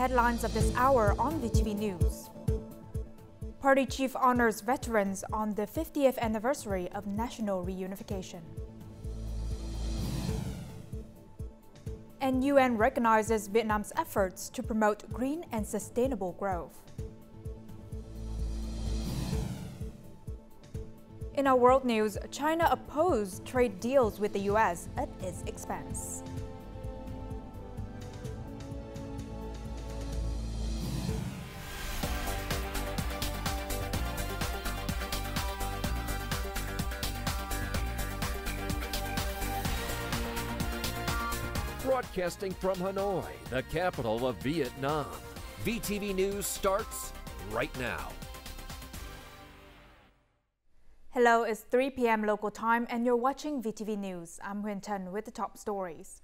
headlines of this hour on VTV News. Party chief honors veterans on the 50th anniversary of national reunification. And UN recognizes Vietnam's efforts to promote green and sustainable growth. In our world news, China opposed trade deals with the US at its expense. Broadcasting from Hanoi, the capital of Vietnam. VTV News starts right now. Hello, it's 3 p.m. local time and you're watching VTV News. I'm Huyền Trân with the top stories.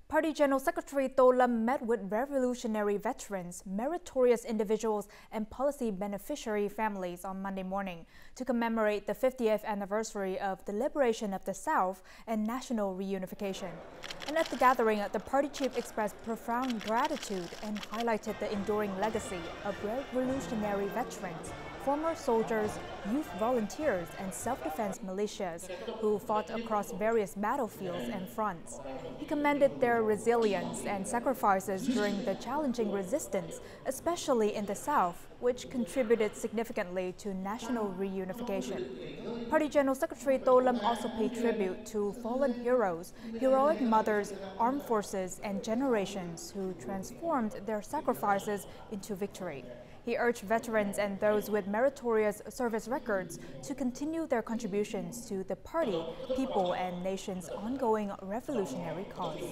Party General Secretary Tô Lâm met with revolutionary veterans, meritorious individuals, and policy beneficiary families on Monday morning to commemorate the 50th anniversary of the liberation of the South and national reunification. And at the gathering, the party chief expressed profound gratitude and highlighted the enduring legacy of revolutionary veterans, former soldiers, youth volunteers, and self-defense militias who fought across various battlefields and fronts. He commended their resilience and sacrifices during the challenging resistance, especially in the South, which contributed significantly to national reunification. Party General Secretary Tô Lâm also paid tribute to fallen heroes, heroic mothers, armed forces, and generations who transformed their sacrifices into victory. He urged veterans and those with meritorious service records to continue their contributions to the party, people, and nation's ongoing revolutionary cause.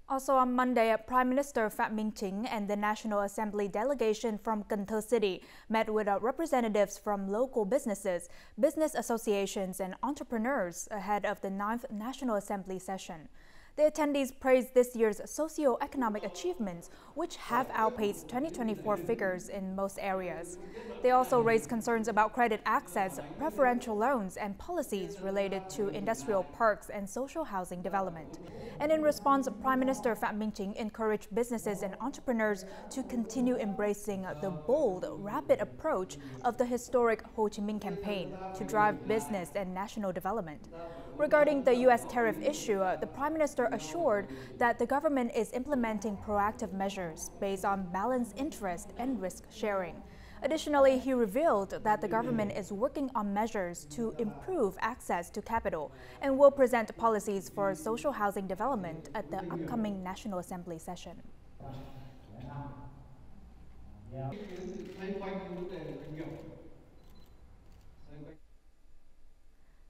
Also on Monday, Prime Minister Phạm Minh Chính and the National Assembly delegation from Cần Thơ City met with representatives from local businesses, business associations, and entrepreneurs ahead of the 9th National Assembly session. The attendees praised this year's socio-economic achievements, which have outpaced 2024 figures in most areas. They also raised concerns about credit access, preferential loans, and policies related to industrial parks and social housing development. And in response, Prime Minister Phạm Minh Chính encouraged businesses and entrepreneurs to continue embracing the bold, rapid approach of the historic Ho Chi Minh campaign to drive business and national development. Regarding the U.S. tariff issue, the Prime Minister assured that the government is implementing proactive measures based on balanced interest and risk sharing. Additionally, he revealed that the government is working on measures to improve access to capital and will present policies for social housing development at the upcoming National Assembly session.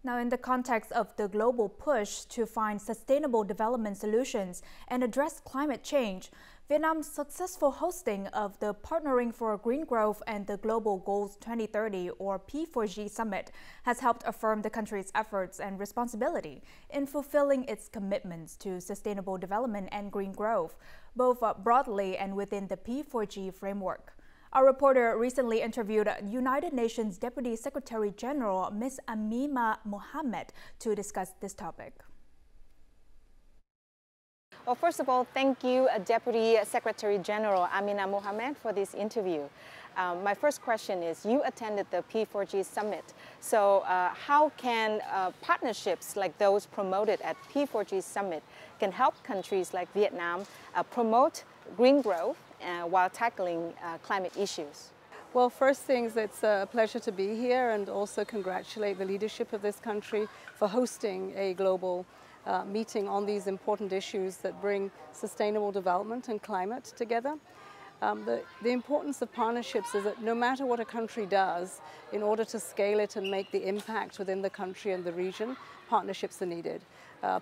Now, in the context of the global push to find sustainable development solutions and address climate change, Vietnam's successful hosting of the Partnering for Green Growth and the Global Goals 2030 or P4G Summit has helped affirm the country's efforts and responsibility in fulfilling its commitments to sustainable development and green growth, both broadly and within the P4G framework. Our reporter recently interviewed United Nations Deputy Secretary General Ms. Amina Mohammed to discuss this topic. Well, first of all, thank you, Deputy Secretary General Amina Mohammed, for this interview. My first question is, you attended the P4G Summit. So how can partnerships like those promoted at P4G Summit can help countries like Vietnam promote green growth while tackling climate issues? Well, first things, it's a pleasure to be here and also congratulate the leadership of this country for hosting a global meeting on these important issues that bring sustainable development and climate together. The importance of partnerships is that no matter what a country does, in order to scale it and make the impact within the country and the region, partnerships are needed.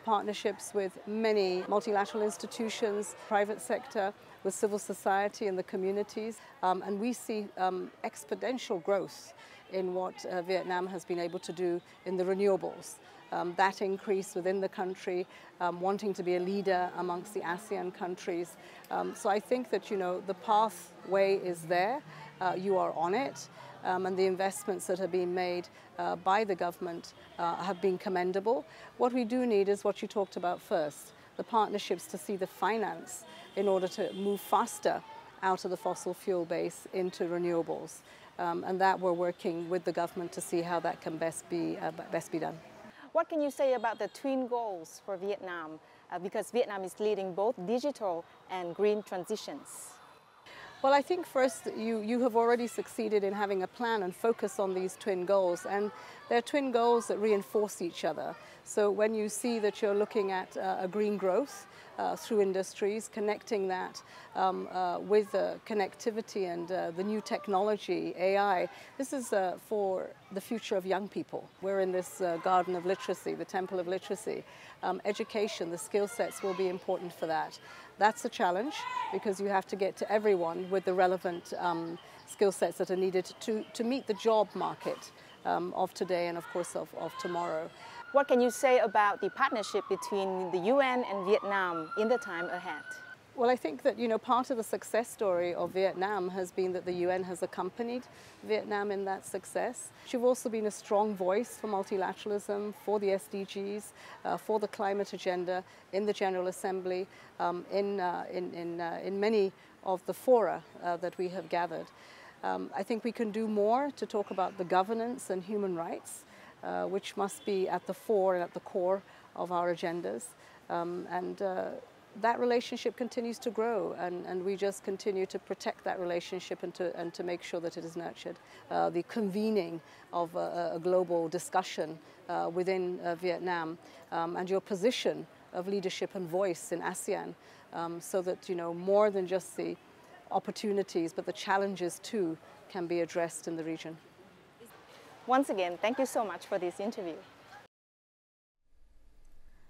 Partnerships with many multilateral institutions, private sector, with civil society and the communities. And we see exponential growth in what Vietnam has been able to do in the renewables. That increase within the country, wanting to be a leader amongst the ASEAN countries. So I think that, the pathway is there. You are on it. and the investments that have been made by the government have been commendable. What we do need is what you talked about first, the partnerships to see the finance in order to move faster out of the fossil fuel base into renewables. And that we're working with the government to see how that can best be done. What can you say about the twin goals for Vietnam? Because Vietnam is leading both digital and green transitions. Well, I think first you have already succeeded in having a plan and focus on these twin goals, and they're twin goals that reinforce each other. So when you see that you're looking at a green growth through industries, connecting that with connectivity and the new technology, AI, this is for the future of young people. We're in this garden of literacy, the temple of literacy. Education, the skill sets will be important for that. That's a challenge because you have to get to everyone with the relevant skill sets that are needed to meet the job market of today and of course of tomorrow. What can you say about the partnership between the UN and Vietnam in the time ahead? Well, I think that, part of the success story of Vietnam has been that the UN has accompanied Vietnam in that success. You've also been a strong voice for multilateralism, for the SDGs, for the climate agenda in the General Assembly, in many of the fora that we have gathered. I think we can do more to talk about the governance and human rights, which must be at the fore and at the core of our agendas. That relationship continues to grow, and we just continue to protect that relationship and to make sure that it is nurtured. The convening of a global discussion within Vietnam and your position of leadership and voice in ASEAN, so that more than just the opportunities but the challenges too can be addressed in the region. Once again, thank you so much for this interview.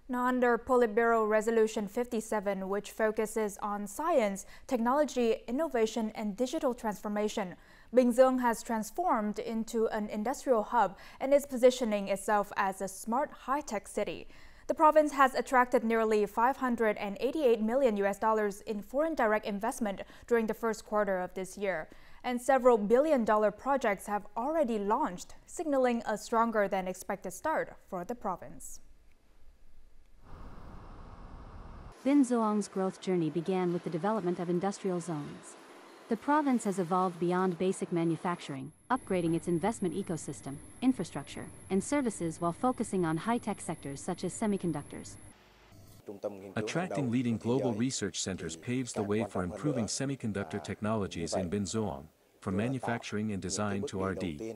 Now, under Politburo Resolution 57, which focuses on science, technology, innovation, and digital transformation, Bình Dương has transformed into an industrial hub and is positioning itself as a smart high-tech city. The province has attracted nearly $588 million in foreign direct investment during the first quarter of this year, and several billion-dollar projects have already launched, signaling a stronger than expected start for the province. Binh Duong's growth journey began with the development of industrial zones. The province has evolved beyond basic manufacturing, upgrading its investment ecosystem, infrastructure, and services while focusing on high-tech sectors such as semiconductors. Attracting leading global research centers paves the way for improving semiconductor technologies in Binh Duong, from manufacturing and design to R&D.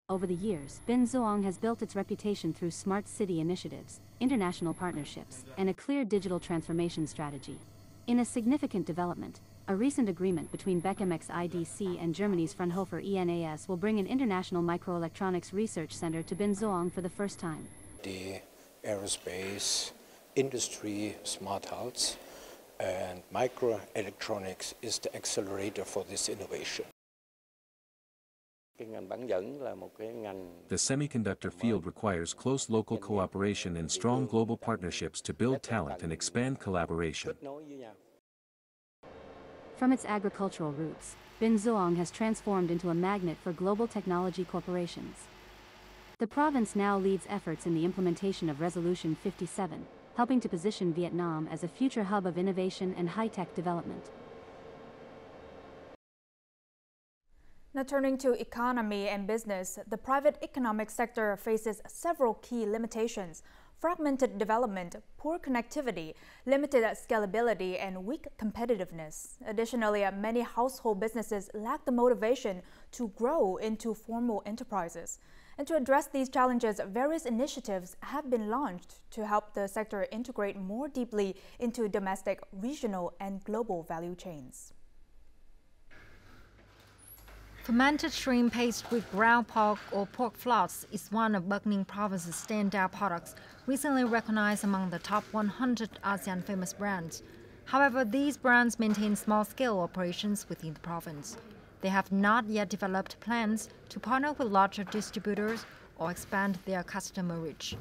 Over the years, Binh Duong has built its reputation through smart city initiatives, international partnerships, and a clear digital transformation strategy. In a significant development, a recent agreement between BECMX IDC and Germany's Fraunhofer ENAS will bring an international microelectronics research center to Binh Duong for the first time. The aerospace industry, smart house, and microelectronics is the accelerator for this innovation. The semiconductor field requires close local cooperation and strong global partnerships to build talent and expand collaboration. From its agricultural roots, Binh Duong has transformed into a magnet for global technology corporations. The province now leads efforts in the implementation of Resolution 57, helping to position Vietnam as a future hub of innovation and high-tech development. Now, turning to economy and business, the private economic sector faces several key limitations: fragmented development, poor connectivity, limited scalability, and weak competitiveness. Additionally, many household businesses lack the motivation to grow into formal enterprises. And to address these challenges, various initiatives have been launched to help the sector integrate more deeply into domestic, regional, and global value chains. Fermented shrimp paste with ground pork or pork floss is one of Bắc Ninh Province's standout products, recently recognized among the top 100 ASEAN famous brands. However, these brands maintain small-scale operations within the province. They have not yet developed plans to partner with larger distributors or expand their customer reach.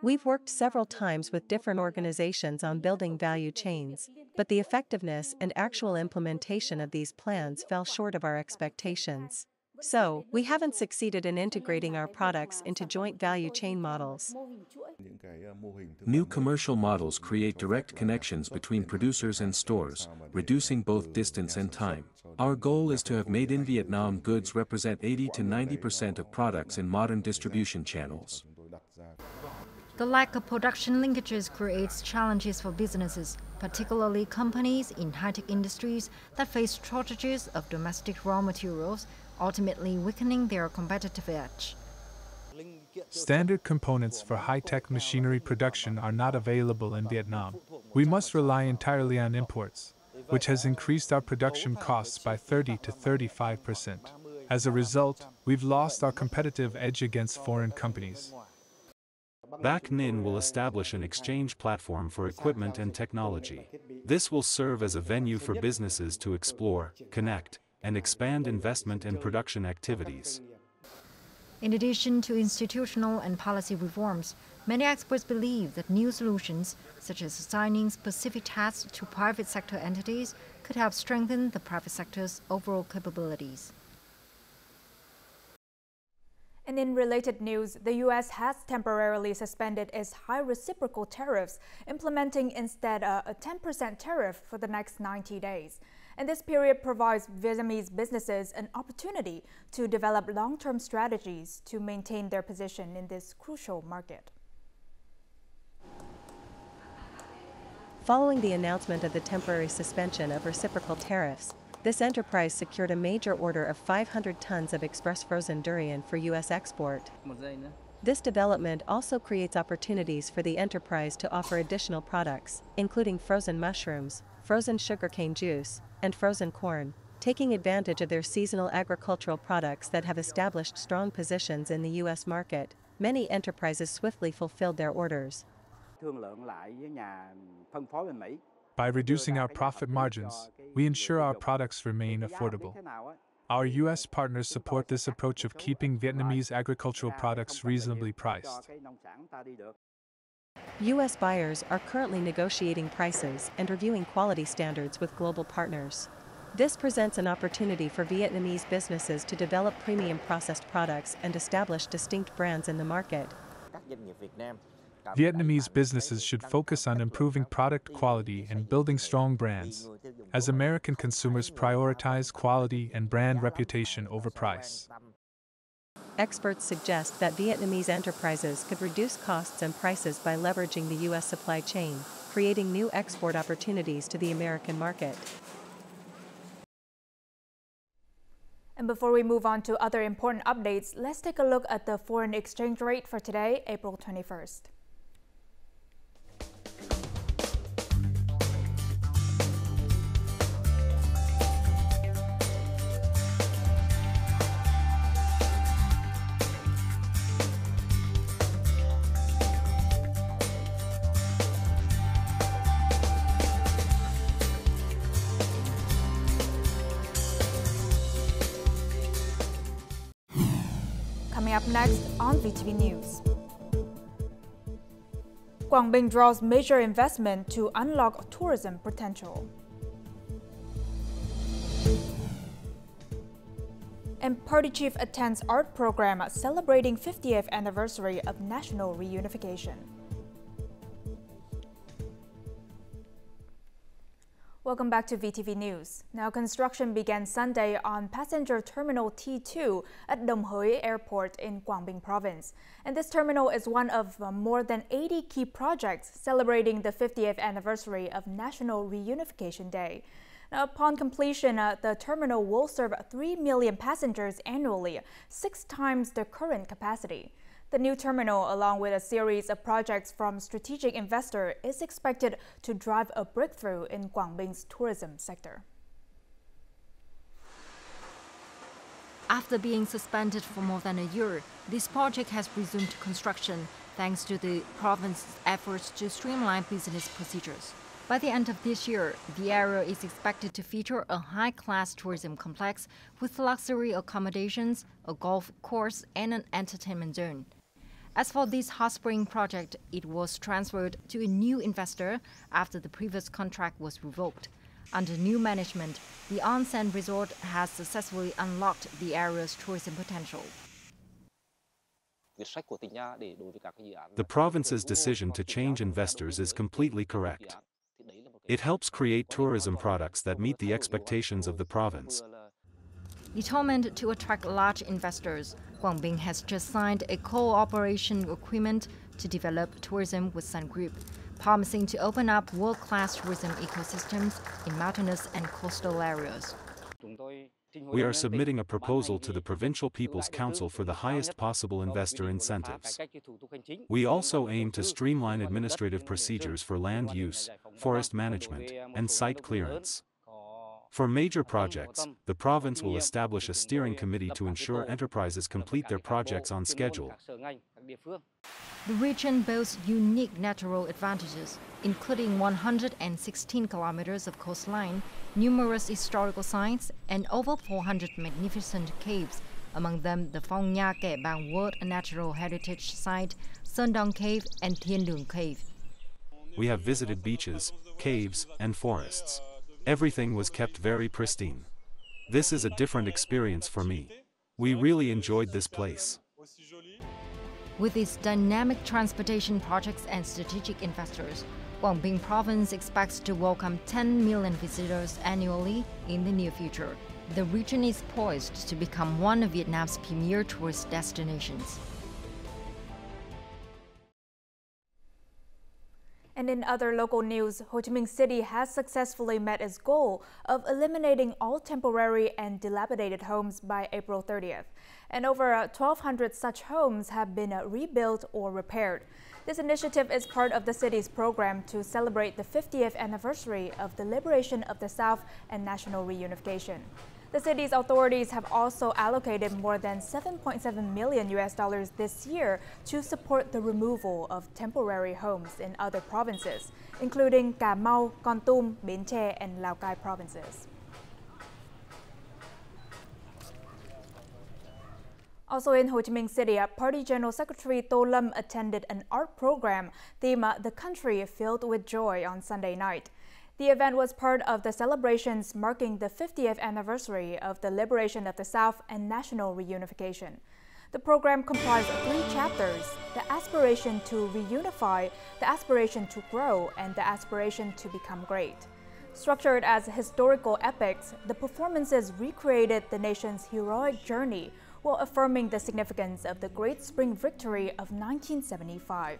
We've worked several times with different organizations on building value chains, but the effectiveness and actual implementation of these plans fell short of our expectations. So, we haven't succeeded in integrating our products into joint value chain models. New commercial models create direct connections between producers and stores, reducing both distance and time. Our goal is to have made in Vietnam goods represent 80 to 90% of products in modern distribution channels. The lack of production linkages creates challenges for businesses, particularly companies in high-tech industries that face shortages of domestic raw materials, ultimately weakening their competitive edge. Standard components for high-tech machinery production are not available in Vietnam. We must rely entirely on imports, which has increased our production costs by 30 to 35%. As a result, we've lost our competitive edge against foreign companies. Bac Ninh will establish an exchange platform for equipment and technology. This will serve as a venue for businesses to explore, connect, and expand investment and production activities. In addition to institutional and policy reforms, many experts believe that new solutions, such as assigning specific tasks to private sector entities, could help strengthen the private sector's overall capabilities. And in related news, the U.S. has temporarily suspended its high reciprocal tariffs, implementing instead a 10% tariff for the next 90 days. And this period provides Vietnamese businesses an opportunity to develop long-term strategies to maintain their position in this crucial market. Following the announcement of the temporary suspension of reciprocal tariffs, this enterprise secured a major order of 500 tons of express frozen durian for U.S. export. This development also creates opportunities for the enterprise to offer additional products, including frozen mushrooms, frozen sugarcane juice, and frozen corn, taking advantage of their seasonal agricultural products that have established strong positions in the U.S. market. Many enterprises swiftly fulfilled their orders. By reducing our profit margins, we ensure our products remain affordable. Our U.S. partners support this approach of keeping Vietnamese agricultural products reasonably priced. U.S. buyers are currently negotiating prices and reviewing quality standards with global partners. This presents an opportunity for Vietnamese businesses to develop premium processed products and establish distinct brands in the market. Vietnamese businesses should focus on improving product quality and building strong brands, as American consumers prioritize quality and brand reputation over price. Experts suggest that Vietnamese enterprises could reduce costs and prices by leveraging the U.S. supply chain, creating new export opportunities to the American market. And before we move on to other important updates, let's take a look at the foreign exchange rate for today, April 21st. Coming up next on VTV News. Quảng Bình draws major investment to unlock tourism potential. And party chief attends art program celebrating 50th anniversary of national reunification. Welcome back to VTV News. Now, construction began Sunday on passenger terminal T2 at Đồng Hới Airport in Quảng Bình Province. And this terminal is one of more than 80 key projects celebrating the 50th anniversary of National Reunification Day. Now, upon completion, the terminal will serve 3 million passengers annually, 6 times the current capacity. The new terminal, along with a series of projects from strategic investor, is expected to drive a breakthrough in Quảng Bing's tourism sector. After being suspended for more than a year, this project has resumed construction thanks to the province's efforts to streamline business procedures. By the end of this year, the area is expected to feature a high-class tourism complex with luxury accommodations, a golf course, and an entertainment zone. As for this hot spring project, it was transferred to a new investor after the previous contract was revoked. Under new management, the onsen resort has successfully unlocked the area's tourism potential. The province's decision to change investors is completely correct. It helps create tourism products that meet the expectations of the province. Determined to attract large investors, Guangbin has just signed a cooperation agreement to develop tourism with Sun Group, promising to open up world-class tourism ecosystems in mountainous and coastal areas. We are submitting a proposal to the Provincial People's Council for the highest possible investor incentives. We also aim to streamline administrative procedures for land use, forest management, and site clearance. For major projects, the province will establish a steering committee to ensure enterprises complete their projects on schedule. The region boasts unique natural advantages, including 116 kilometers of coastline, numerous historical sites, and over 400 magnificent caves, among them the Phong Nha Kẻ Bàng World Natural Heritage Site, Sơn Đông Cave, and Thiên Đường Cave. We have visited beaches, caves, and forests. Everything was kept very pristine. This is a different experience for me. We really enjoyed this place. With its dynamic transportation projects and strategic investors, Guangbin Province expects to welcome 10 million visitors annually in the near future. The region is poised to become one of Vietnam's premier tourist destinations. And in other local news, Ho Chi Minh City has successfully met its goal of eliminating all temporary and dilapidated homes by April 30th. And over 1,200 such homes have been rebuilt or repaired. This initiative is part of the city's program to celebrate the 50th anniversary of the liberation of the South and national reunification. The city's authorities have also allocated more than $7.7 million this year to support the removal of temporary homes in other provinces, including Cà Mau, Kon Tum, Bến Tre, and Lào Cai provinces. Also in Ho Chi Minh City, Party General Secretary To Lam attended an art program themed The Country Filled with Joy on Sunday night. The event was part of the celebrations marking the 50th anniversary of the liberation of the South and national reunification. The program comprised 3 chapters: the aspiration to reunify, the aspiration to grow, and the aspiration to become great. Structured as historical epics, the performances recreated the nation's heroic journey while affirming the significance of the Great Spring Victory of 1975.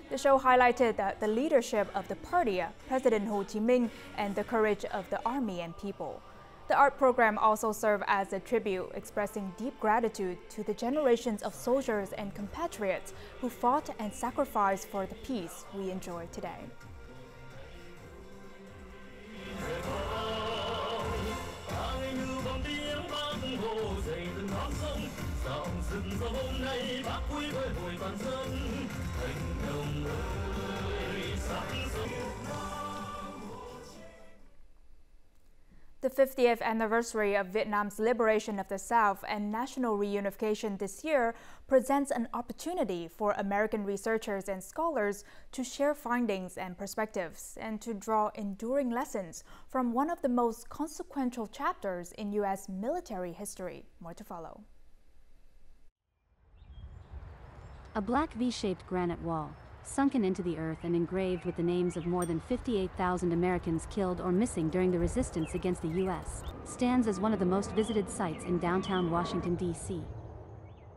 The show highlighted the leadership of the party, President Ho Chi Minh, and the courage of the army and people. The art program also served as a tribute, expressing deep gratitude to the generations of soldiers and compatriots who fought and sacrificed for the peace we enjoy today. The 50th anniversary of Vietnam's liberation of the South and national reunification this year presents an opportunity for American researchers and scholars to share findings and perspectives and to draw enduring lessons from one of the most consequential chapters in U.S. military history. More to follow. A black V-shaped granite wall, sunken into the earth and engraved with the names of more than 58,000 Americans killed or missing during the resistance against the U.S., stands as one of the most visited sites in downtown Washington, D.C.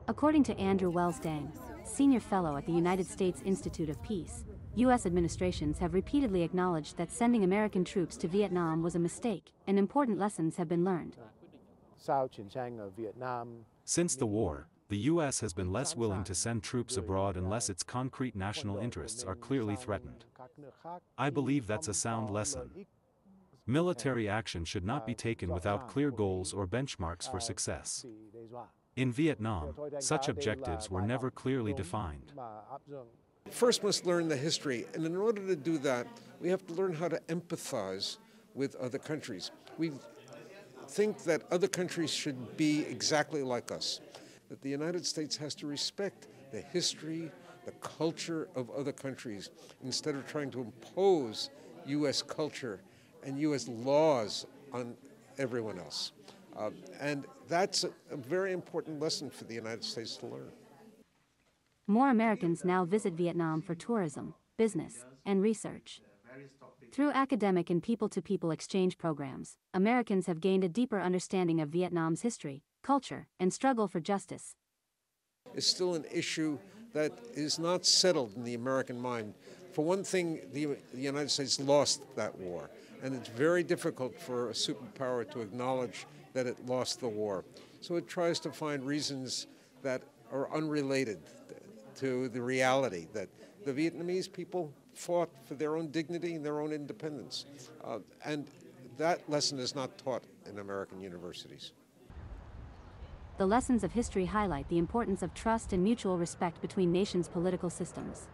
According to Andrew Welsdang, senior fellow at the United States Institute of Peace, U.S. administrations have repeatedly acknowledged that sending American troops to Vietnam was a mistake, and important lessons have been learned. Since the war, the U.S. has been less willing to send troops abroad unless its concrete national interests are clearly threatened. I believe that's a sound lesson. Military action should not be taken without clear goals or benchmarks for success. In Vietnam, such objectives were never clearly defined. First must learn the history, and in order to do that, we have to learn how to empathize with other countries. We think that other countries should be exactly like us, that the United States has to respect the history, the culture of other countries, instead of trying to impose U.S. culture and U.S. laws on everyone else. And that's a very important lesson for the United States to learn. More Americans now visit Vietnam for tourism, business, and research. Through academic and people-to-people exchange programs, Americans have gained a deeper understanding of Vietnam's history, culture, and struggle for justice. It's still an issue that is not settled in the American mind. For one thing, the United States lost that war, and it's very difficult for a superpower to acknowledge that it lost the war. So it tries to find reasons that are unrelated to the reality that the Vietnamese people fought for their own dignity and their own independence. And that lesson is not taught in American universities. The lessons of history highlight the importance of trust and mutual respect between nations' political systems.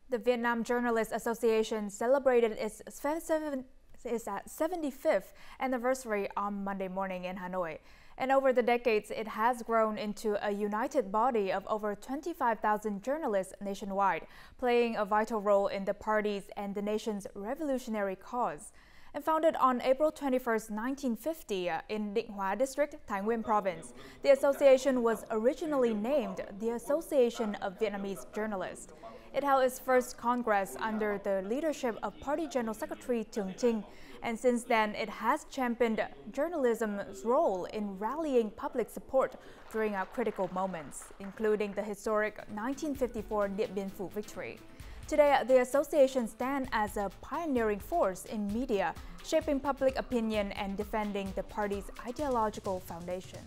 The Vietnam Journalists Association celebrated its 75th anniversary on Monday morning in Hanoi. And over the decades, it has grown into a united body of over 25,000 journalists nationwide, playing a vital role in the party's and the nation's revolutionary cause. And founded on April 21, 1950 in Định Hóa District, Thái Nguyên Province, the association was originally named the Association of Vietnamese Journalists. It held its first congress under the leadership of Party General Secretary Trường Trinh, and since then it has championed journalism's role in rallying public support during critical moments, including the historic 1954 Điện Biên Phủ victory. Today, the association stands as a pioneering force in media, shaping public opinion and defending the party's ideological foundation.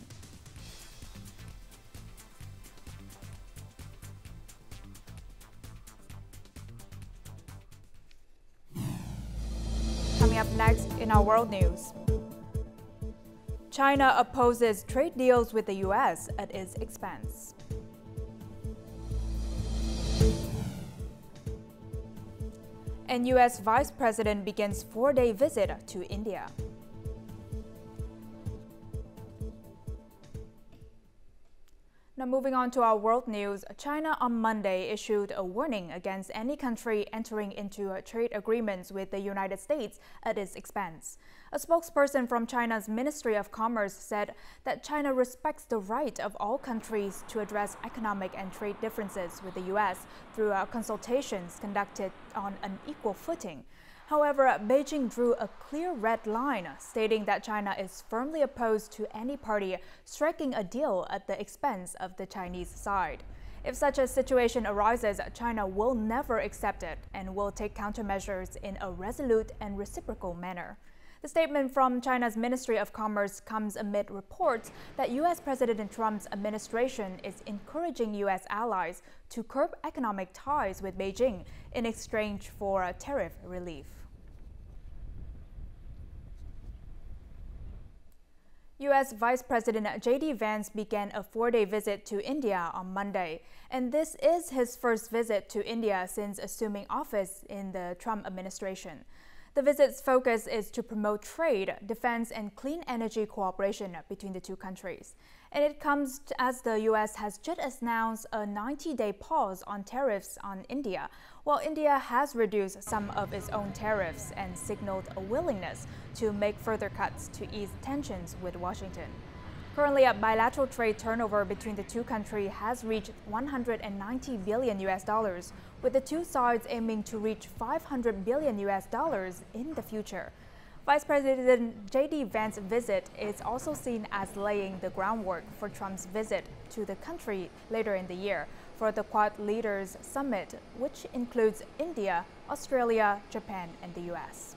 Coming up next in our world news. China opposes trade deals with the U.S. at its expense. And U.S. Vice President begins four-day visit to India. Now moving on to our world news, China on Monday issued a warning against any country entering into trade agreements with the United States at its expense. A spokesperson from China's Ministry of Commerce said that China respects the right of all countries to address economic and trade differences with the U.S. through consultations conducted on an equal footing. However, Beijing drew a clear red line, stating that China is firmly opposed to any party striking a deal at the expense of the Chinese side. If such a situation arises, China will never accept it and will take countermeasures in a resolute and reciprocal manner. The statement from China's Ministry of Commerce comes amid reports that U.S. President Trump's administration is encouraging U.S. allies to curb economic ties with Beijing in exchange for tariff relief. U.S. Vice President J.D. Vance began a four-day visit to India on Monday, and this is his first visit to India since assuming office in the Trump administration. The visit's focus is to promote trade, defense, and clean energy cooperation between the two countries. And it comes as the U.S. has just announced a 90-day pause on tariffs on India, while India has reduced some of its own tariffs and signaled a willingness to make further cuts to ease tensions with Washington. Currently, a bilateral trade turnover between the two countries has reached $190 billion, with the two sides aiming to reach $500 billion in the future. Vice President J.D. Vance's visit is also seen as laying the groundwork for Trump's visit to the country later in the year for the Quad Leaders Summit, which includes India, Australia, Japan, and the U.S.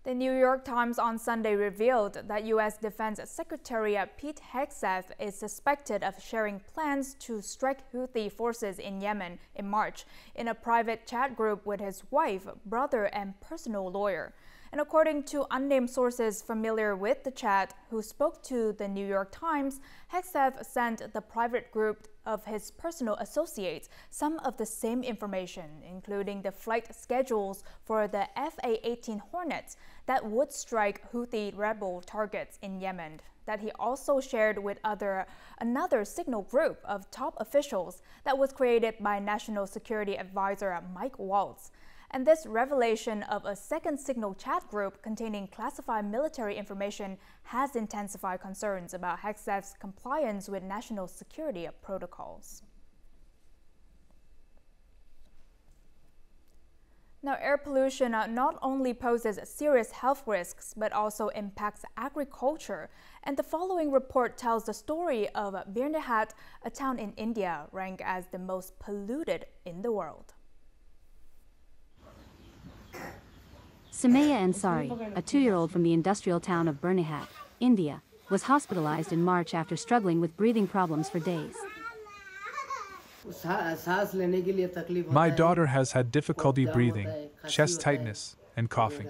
The New York Times on Sunday revealed that U.S. Defense Secretary Pete Hegseth is suspected of sharing plans to strike Houthi forces in Yemen in March in a private chat group with his wife, brother, and personal lawyer. And according to unnamed sources familiar with the chat who spoke to the New York Times, Hegseth sent the private group of his personal associates some of the same information, including the flight schedules for the FA-18 Hornets that would strike Houthi rebel targets in Yemen that he also shared with another signal group of top officials that was created by National Security Advisor Mike Waltz. And this revelation of a second signal chat group containing classified military information has intensified concerns about Hegseth's compliance with national security protocols. Now, air pollution not only poses serious health risks, but also impacts agriculture. And the following report tells the story of Birnihat, a town in India ranked as the most polluted in the world. Sumaya Ansari, a 2-year-old from the industrial town of Birnihat, India, was hospitalized in March after struggling with breathing problems for days. My daughter has had difficulty breathing, chest tightness, and coughing.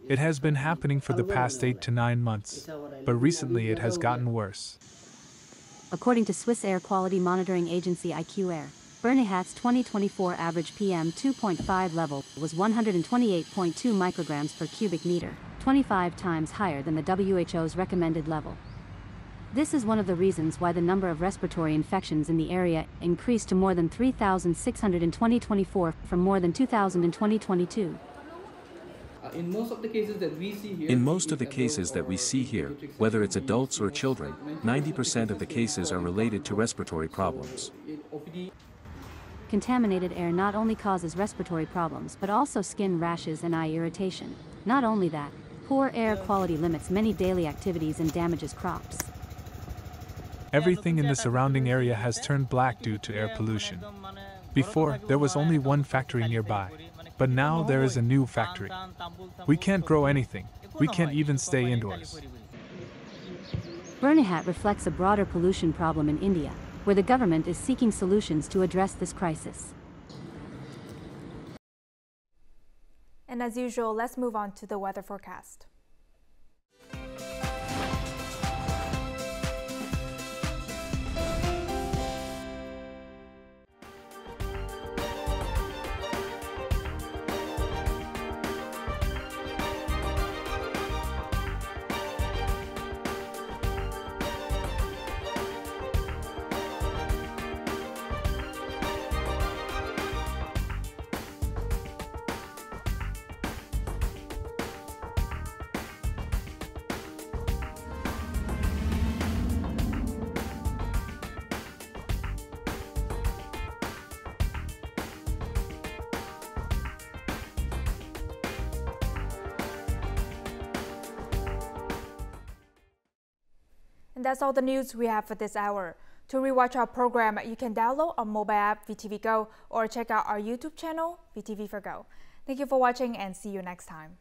It has been happening for the past 8 to 9 months, but recently it has gotten worse. According to Swiss air quality monitoring agency IQ Air, Birnihat's 2024 average PM 2.5 level was 128.2 micrograms per cubic meter, 25 times higher than the WHO's recommended level. This is one of the reasons why the number of respiratory infections in the area increased to more than 3,600 in 2024 from more than 2,000 in 2022. In most of the cases that we see here, whether it's adults or children, 90% of the cases are related to respiratory problems. Contaminated air not only causes respiratory problems but also skin rashes and eye irritation. Not only that, poor air quality limits many daily activities and damages crops. Everything in the surrounding area has turned black due to air pollution. Before, there was only one factory nearby, but now there is a new factory. We can't grow anything. We can't even stay indoors. Birnihat reflects a broader pollution problem in India, where the government is seeking solutions to address this crisis. And as usual, let's move on to the weather forecast. And that's all the news we have for this hour. To rewatch our program, you can download our mobile app VTVgo or check out our YouTube channel VTV4Go. Thank you for watching and see you next time.